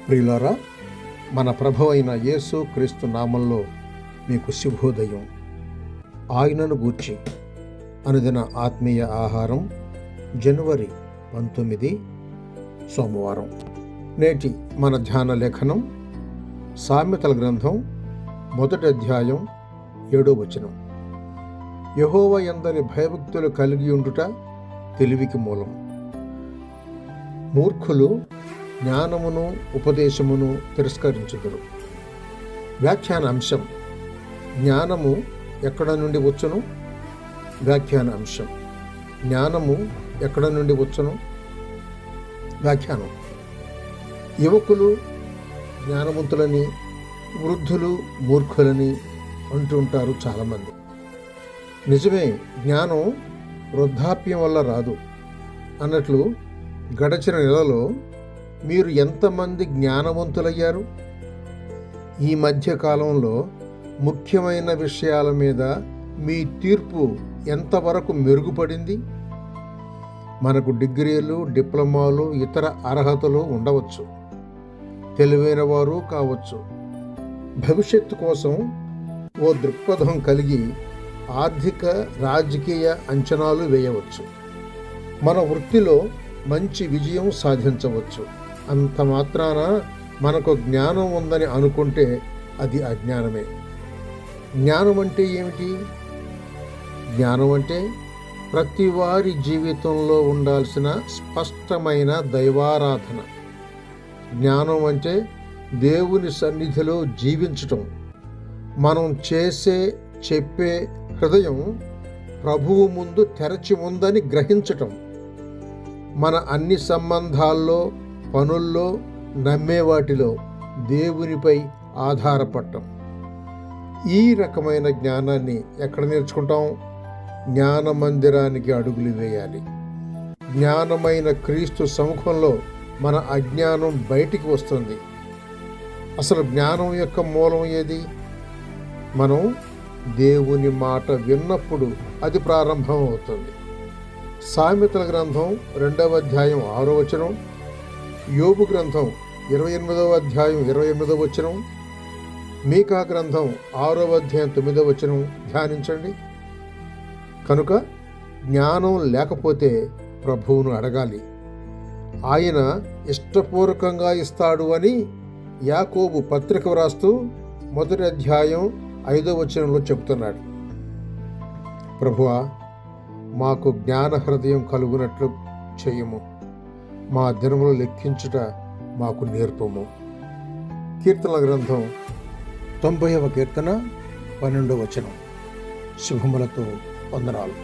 ప్రియులారా, మన ప్రభువైన అయిన యేసు క్రీస్తు నామంలో మీకు శుభోదయం. ఆయనను గూర్చి అనుదిన ఆత్మీయ ఆహారం, జనవరి 19 సోమవారం. నేటి మన ధ్యాన లేఖనం సామెతల గ్రంథం 1వ అధ్యాయం 7వ వచనం. యెహోవా యందలి భయభక్తులు కలిగి ఉండుట తెలివికి మూలం. మూర్ఖులు జ్ఞానమును ఉపదేశమును తిరస్కరించుదురు. వ్యాఖ్యాన అంశం: జ్ఞానము ఎక్కడ నుండి వచ్చును? వ్యాఖ్యాన అంశం: జ్ఞానము ఎక్కడ నుండి వచ్చును? వ్యాఖ్యానం: యువకులు జ్ఞానవంతులని, వృద్ధులు మూర్ఖులని అంటుంటారు చాలామంది. నిజమే, జ్ఞానం వృద్ధాప్యం వల్ల రాదు అన్నట్లు గడచిన నెలలో మీరు ఎంతమంది జ్ఞానవంతులయ్యారు? ఈ మధ్య కాలంలో ముఖ్యమైన విషయాల మీద మీ తీర్పు ఎంతవరకు మెరుగుపడింది? మనకు డిగ్రీలు, డిప్లొమాలు, ఇతర అర్హతలు ఉండవచ్చు, తెలివైన వారు కావచ్చు. భవిష్యత్తు కోసం ఓ దృక్పథం కలిగి ఆర్థిక, రాజకీయ అంచనాలు వేయవచ్చు. మన వృత్తిలో మంచి విజయం సాధించవచ్చు. అంత మాత్రాన మనకు జ్ఞానం ఉందని అనుకుంటే అది అజ్ఞానమే. జ్ఞానం అంటే ఏమిటి? జ్ఞానం అంటే ప్రతి వారి జీవితంలో ఉండాల్సిన స్పష్టమైన దైవారాధన. జ్ఞానం అంటే దేవుని సన్నిధిలో జీవించటం. మనం చెప్పే హృదయం ప్రభువు ముందు తెరచి ఉందని గ్రహించటం. మన అన్ని సంబంధాల్లో, పనుల్లో, నమ్మే వాటిలో దేవునిపై ఆధారపడటం. ఈ రకమైన జ్ఞానాన్ని ఎక్కడ నేర్చుకుంటాం? జ్ఞాన మందిరానికి అడుగులు వేయాలి. జ్ఞానమైన క్రీస్తు సముఖంలో మన అజ్ఞానం బయటికి వస్తుంది. అసలు జ్ఞానం యొక్క మూలం ఏది? మనం దేవుని మాట విన్నప్పుడు అది ప్రారంభం అవుతుంది. సామెతల గ్రంథం 2వ అధ్యాయం 6వ వచనం, యోబు గ్రంథం 28వ అధ్యాయం 28వ వచనం, మీకా గ్రంథం 6వ అధ్యాయం 9వ వచనం ధ్యానించండి. కనుక జ్ఞానం లేకపోతే ప్రభువును అడగాలి. ఆయన ఇష్టపూర్వకంగా ఇస్తాడు అని యాకోబు పత్రిక వ్రాస్తూ 1వ అధ్యాయం 5వ వచనంలో చెబుతున్నాడు. ప్రభువా, మాకు జ్ఞాన హృదయం కలుగునట్లు చేయము, మా దినములు లెక్కించుట మాకు నేర్పము. కీర్తనల గ్రంథం 90వ కీర్తన 12వ వచనం. శుభములతో వందనాలు.